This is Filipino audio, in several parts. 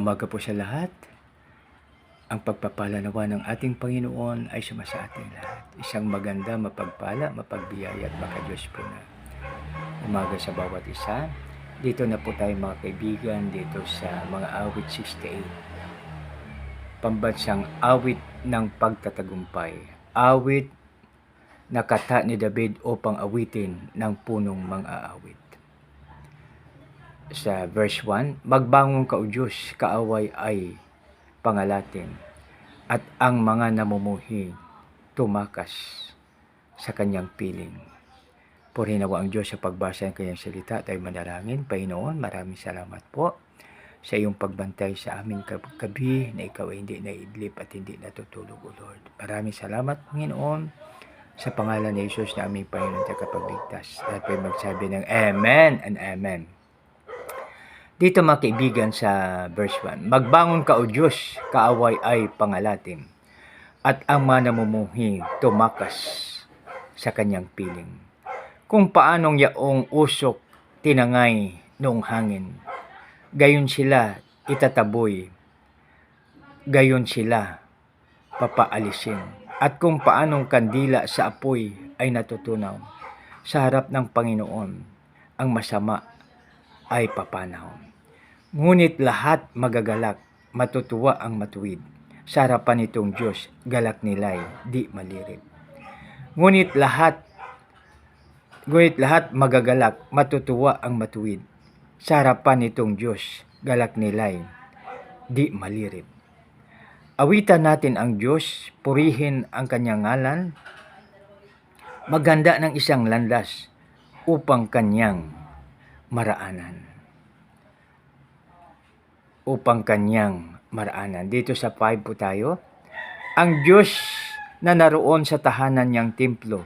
Umaga po sa lahat. Ang pagpapala nawa ng ating Panginoon ay sumasa ating lahat. Isang maganda, mapagpala, mapagbiyaya at makadiyos po na umaga sa bawat isa. Dito na po tayo mga kaibigan, dito sa mga awit 68. Pambansang awit ng pagtatagumpay. Awit na kata ni David upang awitin ng punong mang-aawit. Sa verse 1, magbangon ka o Diyos, kaaway ay pangalatin, at ang mga namumuhi tumakas sa kanyang piling. Purihin nawa ang Diyos sa pagbasa ng kanyang salita. Tayo manalangin. Panginoon, maraming salamat po sa iyong pagbantay sa aming gabi na ikaw ay hindi naidlip at hindi natutulog, O Lord. Maraming salamat, Panginoon, sa pangalan ni Jesus na aming Panginoon tagapagligtas. At tayo magsabi ng Amen and Amen. Dito mga kaibigan sa verse 1, magbangon ka o Diyos, kaaway ay pangalatin, at ang mga namumuhi tumakas sa kanyang piling. Kung paanong yaong usok tinangay noong hangin, gayon sila itataboy, gayon sila papaalisin. At kung paanong kandila sa apoy ay natutunaw, sa harap ng Panginoon ang masama ay papanahon. Ngunit lahat magagalak, matutuwa ang matuwid. Sa harapan nitong Diyos, galak nila'y di malirip. Ngunit lahat magagalak, matutuwa ang matuwid. Sa harapan nitong Diyos, galak nila'y di malirip. Awitan natin ang Diyos, purihin ang kanyang ngalan, maghanda ng isang landas upang kanyang maraanan. Dito sa 5 po tayo. Ang Diyos na naroon sa tahanan niyang templo,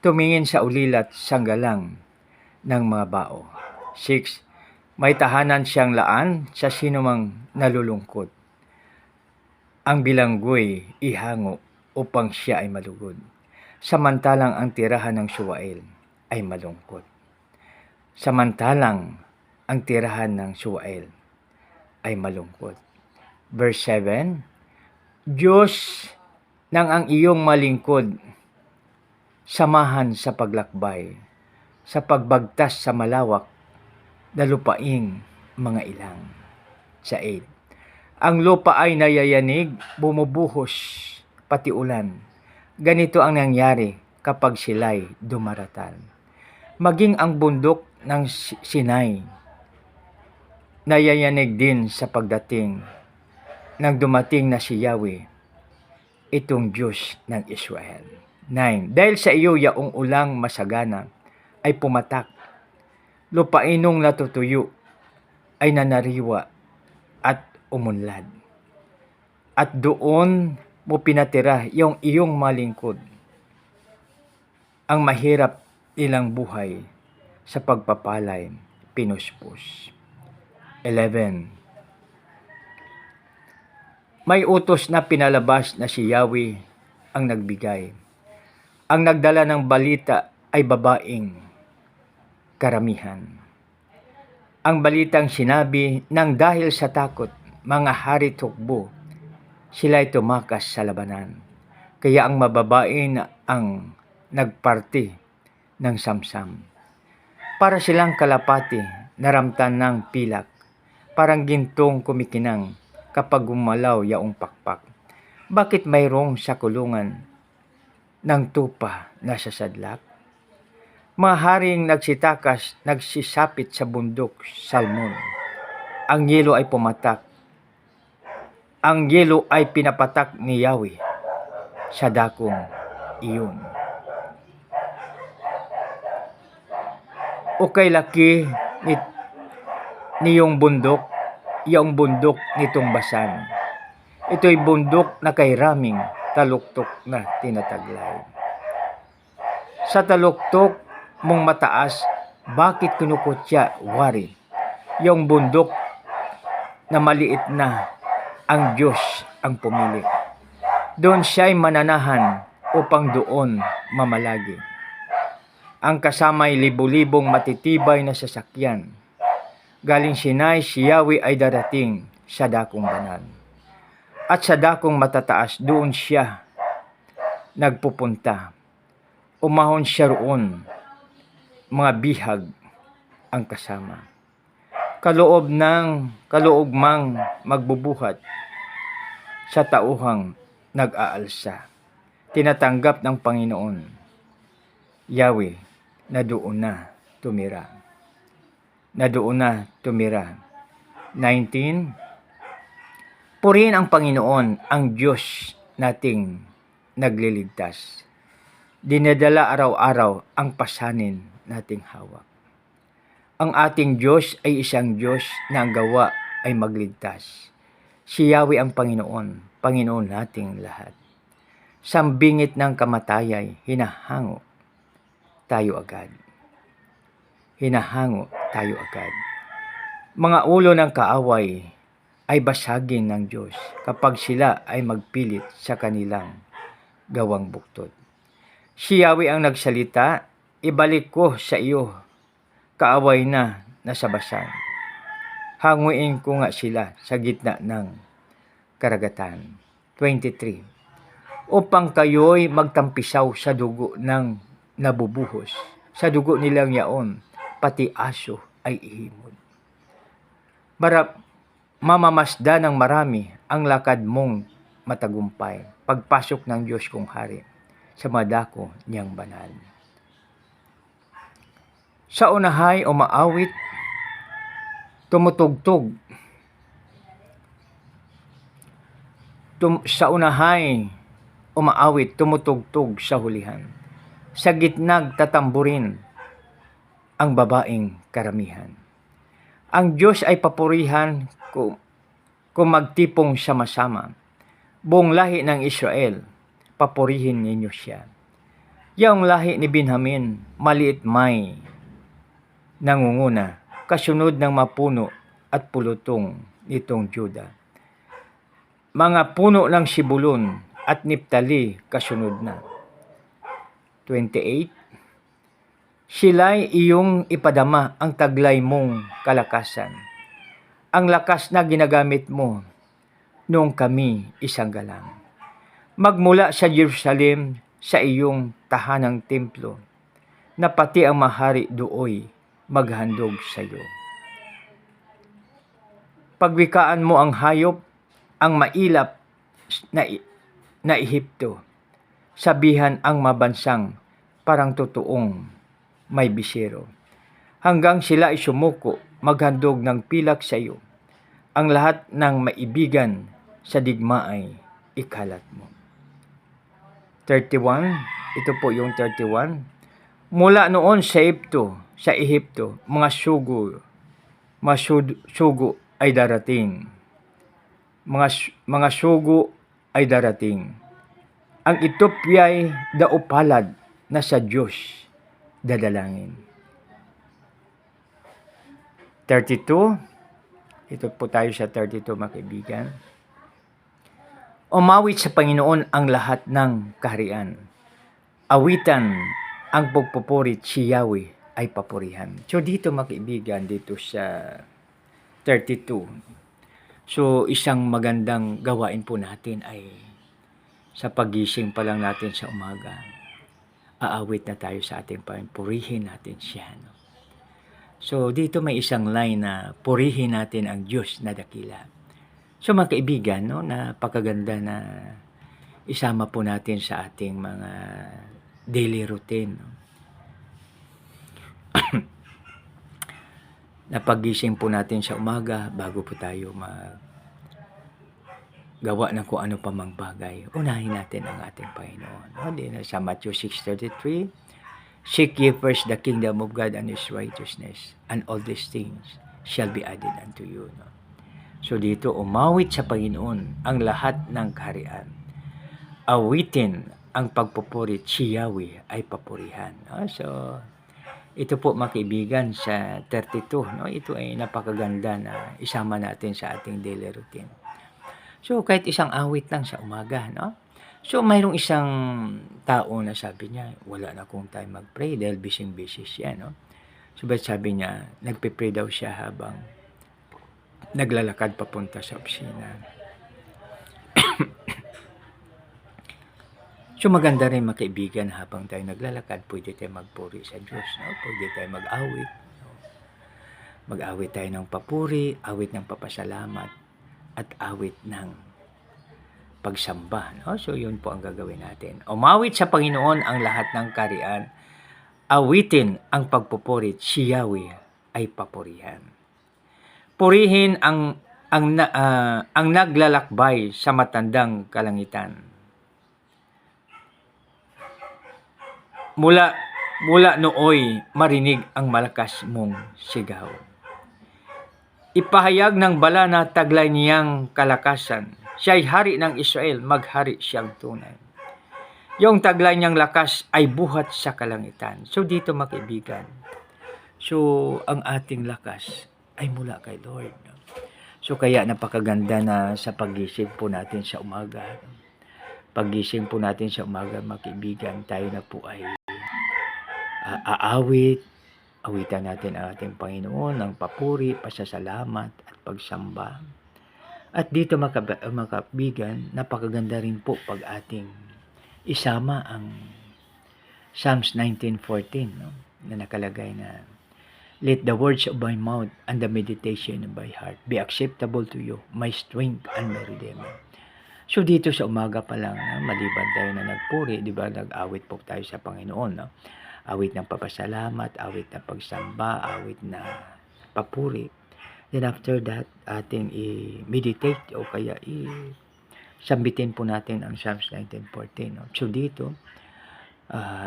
tumingin sa ulilat sanggalang ng mga bao. 6. May tahanan siyang laan sa sinumang nalulungkot. Ang bilanggoy ihango upang siya ay malugod. Samantalang ang tirahan ng suwail ay malungkot. Verse 7, Diyos nang ang iyong malingkod, samahan sa paglakbay, sa pagbagtas sa malawak na lupaing mga ilang. Sa 8, ang lupa ay nayayanig, bumubuhos, pati ulan. Ganito ang nangyari kapag sila'y dumaratan. Maging ang bundok ng Sinai, nayayanig din sa pagdating ng dumating na si Yahweh, itong Diyos ng Israel. 9. Dahil sa iyo yaong ulang masagana ay pumatak, lupainong natutuyo ay nanariwa at umunlad. At doon mo pinatira yung iyong malingkod, ang mahirap ilang buhay sa pagpapalay pinuspos. 11. May utos na pinalabas na si Yahweh ang nagbigay. Ang nagdala ng balita ay babaeng karamihan. Ang balitang sinabi nang dahil sa takot, mga hari tukbo, sila'y tumakas sa labanan. Kaya ang mababae na ang nagparti ng samsam. Para silang kalapati, naramtan ng pilak. Parang gintong kumikinang kapag gumalaw yaong pakpak. Bakit mayroong sa kulungan ng tupa na sa sadlak? Mga haring nagsitakas, nagsisapit sa bundok Salmon. Ang yelo ay pumatak. Ang yelo ay pinapatak ni Yahweh sa dakong iyon. O kay laki niyong bundok, yung bundok nitong Basan. Ito'y bundok na kay raming taluktok na tinataglay. Sa taluktok mong mataas, bakit kinukutya, wari? Yung bundok na maliit na ang Diyos ang pumili. Doon siya'y mananahan upang doon mamalagi. Ang kasama'y libu-libong matitibay na sasakyan. Galing Sinai, si Yahweh ay darating. sa dakong banal. At sa dakong matataas, doon siya nagpupunta. Umahon siya roon, mga bihag ang kasama. Kaloob mang magbubuhat sa tauhang nag-aalsa. Tinatanggap ng Panginoon, Yahweh, na doon na tumira. Na doon na tumira. 19. Purihin ang Panginoon, ang Diyos nating nagliligtas. Dinadala araw-araw ang pasanin nating hawak. Ang ating Diyos ay isang Diyos na ang gawa ay magligtas. Si Yahweh ang Panginoon, Panginoon nating lahat. Sambingit ng kamatayay, hinahango tayo agad. Hinahango tayo agad. Mga ulo ng kaaway ay basagin ng Diyos kapag sila ay magpilit sa kanilang gawang buktot. Si Yahweh ang nagsalita, ibalik ko sa iyo, kaaway na nasa basan. Hanguin ko nga sila sa gitna ng karagatan. 23. Upang kayo'y magtampisaw sa dugo ng nabubuhos, sa dugo nilang yaon, pati aso ay ihimod. Mamamasda ng marami ang lakad mong matagumpay, pagpasok ng Diyos kong hari sa madako niyang banal. Sa unahay umaawit, tumutugtog. Sa unahay umaawit, tumutugtog sa hulihan. Sa gitnag tatamburin ang babaeng karamihan. Ang Diyos ay papurihan kung magtipong sama-sama. Buong lahi ng Israel, papurihin ninyo siya. Yung lahi ni Benjamin, maliit may nangunguna, kasunod ng mapuno at pulutong nitong Juda. Mga puno ng Sibulon at Niptali kasunod na. 28. Sila'y iyong ipadama ang taglay mong kalakasan. Ang lakas na ginagamit mo noong kami isang galang. Magmula sa Jerusalem sa iyong tahanang templo, na pati ang mahari dooy maghandog sa iyo. Pagwikaan mo ang hayop, ang mailap na Ehipto. Sabihan ang mabansang parang totoong may bisero. Hanggang sila ay sumuko, maghandog ng pilak sa iyo. Ang lahat ng maibigan sa digma ay ikalat mo. 31, ito po yung 31. Mula noon sa Ehipto, mga sugo ay darating. Mga sugo ay darating. Ang Ethiopia ay daupalad na sa Diyos dadalangin. 32, ito po tayo sa 32 mga kaibigan. Umawit sa Panginoon ang lahat ng kaharian. Awitan ang pagpupurit, si Yahweh ay papurihan. So dito mga kaibigan, dito sa 32. So isang magandang gawain po natin ay sa pagising pa lang natin sa umaga, aawit na tayo sa ating Panginoon, purihin natin siya. No? So dito may isang line na purihin natin ang Diyos na dakila. So mga kaibigan, no, napakaganda na isama po natin sa ating mga daily routine. No? Napagising po natin sa umaga bago po tayo gawa ng kung ano pa mang bagay. Unahin natin ang ating Panginoon. No? Sa Matthew 6:33, seek ye first the kingdom of God and His righteousness, and all these things shall be added unto you. No? So dito, umawit sa Panginoon ang lahat ng kaharian. Awitin ang pagpupurit, si Yahweh ay papurihan. No? So, ito po mga kaibigan sa 32. No? Ito ay napakaganda na isama natin sa ating daily routine. So, kahit isang awit lang sa umaga. No? So, mayroong isang tao na sabi niya, wala na akong time mag-pray dahil busy siya. No? So, but sabi niya, nagpe-pray daw siya habang naglalakad papunta sa opisina. So maganda rin mga kaibigan, habang tayo naglalakad, pwede tayo magpuri sa Diyos, no? Pwede tayo mag-awit, no? Mag-awit tayo ng papuri, awit ng papasalamat, at awit ng pagsamba, no? So yun po ang gagawin natin. Umawit sa Panginoon ang lahat ng karian. Awitin ang pagpupuri, si Yahweh ay papurihan. Purihin ang naglalakbay sa matandang kalangitan. Mula nooy marinig ang malakas mong sigaw. Ipahayag ng bala na taglay niyang kalakasan. Siya'y hari ng Israel, maghari siyang tunay. Yung taglay niyang lakas ay buhat sa kalangitan. So dito mga kaibigan, so ang ating lakas ay mula kay Lord. So kaya napakaganda na sa paggising po natin sa umaga. Paggising po natin sa umaga mga kaibigan, tayo na po ay awitan natin ang ating Panginoon ng papuri, pasasalamat at pagsamba. At dito mga kaibigan, napakaganda rin po pag ating isama ang Psalms 19:14, no? Na nakalagay na, let the words of my mouth and the meditation of my heart be acceptable to you, my strength and my redeemer. So dito sa umaga pa lang, maliban tayo na nagpuri, di ba, nag-awit po tayo sa Panginoon, no? Awit ng papasalamat, awit ng pagsamba, awit na papuri. Then after that, ating i-meditate o kaya sambitin po natin ang Psalms 19:14. No? So dito,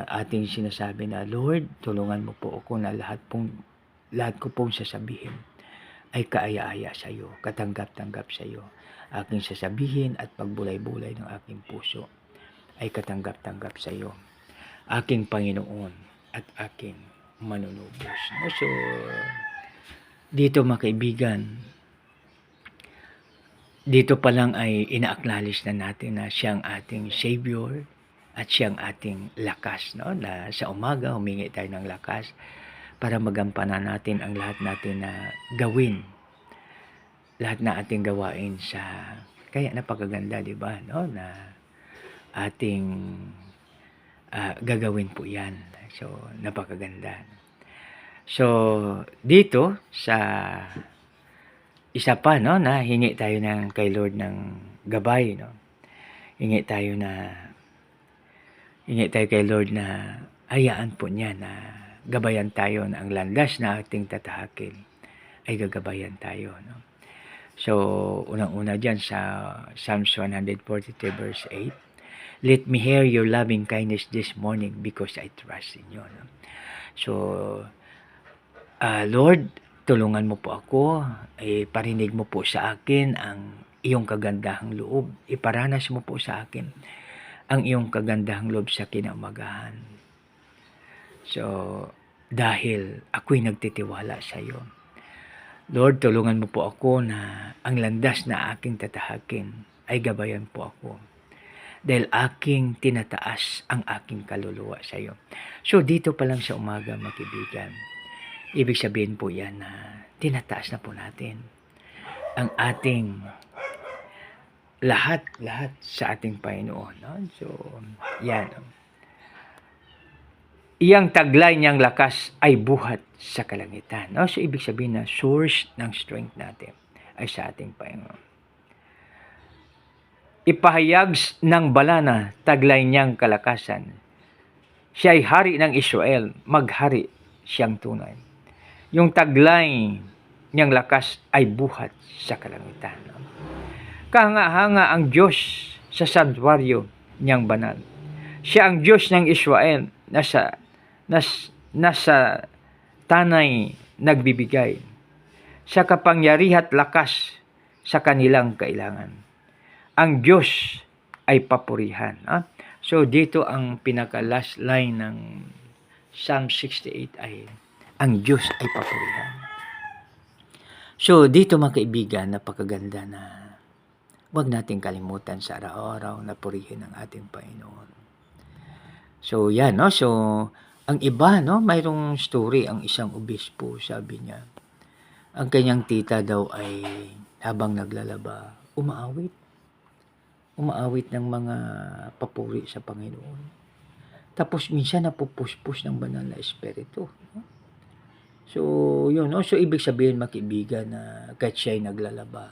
ating sinasabi na, Lord, tulungan mo po ako na lahat ko pong sasabihin ay kaaya-aya sa iyo, katanggap-tanggap sa iyo. Aking sasabihin at pagbulay-bulay ng aking puso ay katanggap-tanggap sa iyo, aking Panginoon at aking manunubos. So, dito mga kaibigan, dito pa lang ay ina-acknowledge na natin na siyang ating Savior at siyang ating lakas. No? Na sa umaga, humingi tayo ng lakas para magampanan natin ang lahat natin na gawin. Lahat na ating gawain sa... Kaya napakaganda, di ba? No? Na ating gagawin po yan. So, napakaganda. So, dito sa isa pa, no, na hingi tayo kay Lord ng gabay, no. Hingi tayo kay Lord na hayaan po niya na gabayan tayo na ang landas na ating tatahakin ay gagabayan tayo, no. So, unang-una diyan sa Psalms 143 verse 8, let me hear your loving kindness this morning because I trust in you. No? So, Lord, tulungan mo po ako, parinig mo po sa akin ang iyong kagandahang loob. Iparanas mo po sa akin ang iyong kagandahang loob sa kinaumagahan. So, dahil ako'y nagtitiwala sa iyo. Lord, tulungan mo po ako na ang landas na aking tatahakin ay gabayan po ako. Dahil aking tinataas ang aking kaluluwa sa iyo. So dito pa lang sa umaga mga kaibigan, ibig sabihin po yan na tinataas na po natin ang ating lahat sa ating Panginoon. No? So yan. Iyang taglay niyang lakas ay buhat sa kalangitan. No? So ibig sabihin na source ng strength natin ay sa ating Panginoon. Ipahayag ng bala na taglay niyang kalakasan. Siya'y hari ng Israel, maghari siyang tunay. Yung taglay niyang lakas ay buhat sa kalangitan. Kahanga-hanga ang Diyos sa santuaryo niyang banal. Siya ang Diyos ng Israel, nasa tanay nagbibigay sa kapangyarihan at lakas sa kanilang kailangan. Ang Diyos ay papurihan. So dito ang pinaka-last line ng Psalm 68 ay ang Diyos ay papurihan. So dito mga kaibigan, napakaganda na huwag nating kalimutan sa araw-araw na purihin ang ating Panginoon. So yan, no? So ang iba, no, mayroong story ang isang obispo, sabi niya, Ang kanyang tita daw ay habang naglalaba, umaawit ng mga papuri sa Panginoon. Tapos minsan napupuspos ng banal na espiritu. No? So, yun. No? So, ibig sabihin, makibigan, na kahit siya ay naglalaba,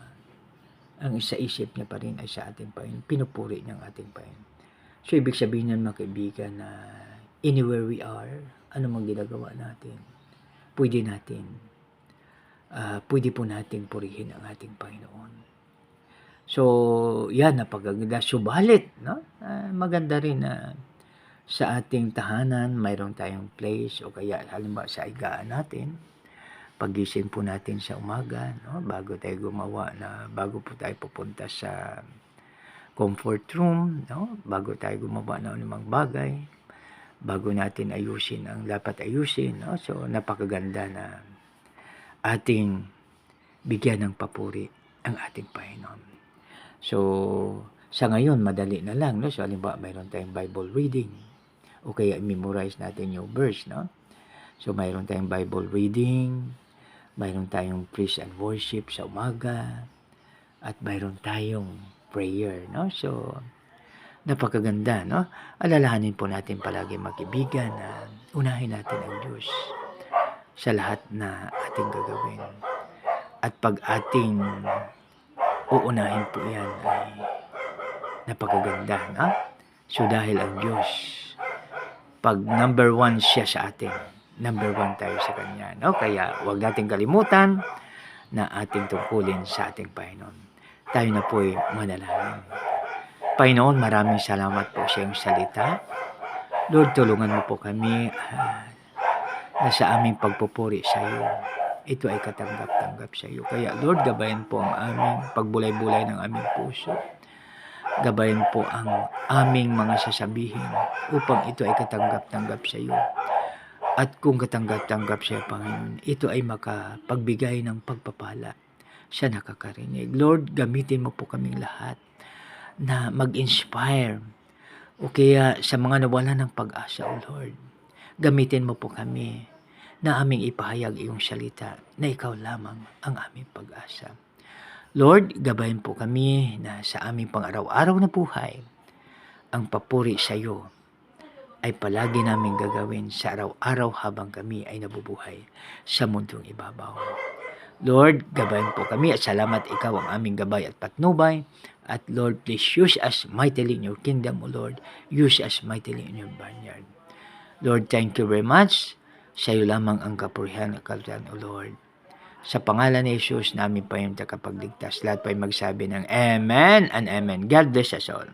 ang isa isip niya pa rin ay sa ating Panginoon. Pinupuri niyang ating Panginoon. So, ibig sabihin niyan, makibigan, na anywhere we are, ano mang ginagawa natin, pwede po nating purihin ang ating Panginoon. So, yan, napagaganda. Subalit, no? Maganda rin na sa ating tahanan, mayroon tayong place, o kaya halimbawa sa higaan natin, pagising po natin sa umaga, no? Bago po tayo pupunta sa comfort room, no? Bago tayo gumawa ng anumang bagay, bago natin ayusin ang dapat ayusin, no? So, napakaganda na ating bigyan ng papuri ang ating Panginoon. So, sa ngayon, madali na lang, no? So, halimbawa, mayroon tayong Bible reading, o kaya memorize natin yung verse, no? So, mayroon tayong Bible reading, mayroon tayong praise and worship sa umaga, at mayroon tayong prayer, no? So, napakaganda, no? Alalahanin po natin palagi, magkaibigan, na unahin natin ang Diyos sa lahat na ating gagawin. At pag ating uunahin po yan, ay napakaganda, no? So, dahil ang Diyos, pag number 1 siya sa atin, number 1 tayo sa Kanya, no? Kaya, huwag nating kalimutan na ating tungkulin sa ating Panginoon. Tayo na po'y manalangin. Panginoon, maraming salamat po sa iyong salita. Lord, tulungan mo po kami na sa aming pagpupuri sa iyo, ito ay katanggap-tanggap sa iyo. Kaya Lord, gabayan po ang aming pagbulay-bulay ng aming puso. Gabayan po ang aming mga sasabihin upang ito ay katanggap-tanggap sa iyo. At kung katanggap-tanggap sa iyo, Panginoon, ito ay makapagbigay ng pagpapala sa nakakarinig. Lord, gamitin mo po kaming lahat na mag-inspire o kaya sa mga nawalan ng pag-asa, O Lord. Gamitin mo po kami na aming ipahayag iyong salita na ikaw lamang ang aming pag-asa. Lord, gabayan po kami na sa aming pang-araw-araw na buhay, ang papuri sa iyo ay palagi namin gagawin sa araw-araw habang kami ay nabubuhay sa mundong ibabaw. Lord, gabayan po kami at salamat ikaw ang aming gabay at patnubay. At Lord, please use us mightily in your kingdom, O Lord. Use us mightily in your vineyard. Lord, thank you very much. Sa iyo lamang ang kapurihan at kalutahan, O Lord. Sa pangalan ni Jesus, namin pa yung takapagligtas. Lahat pa'y magsabi ng Amen and Amen. God bless us all.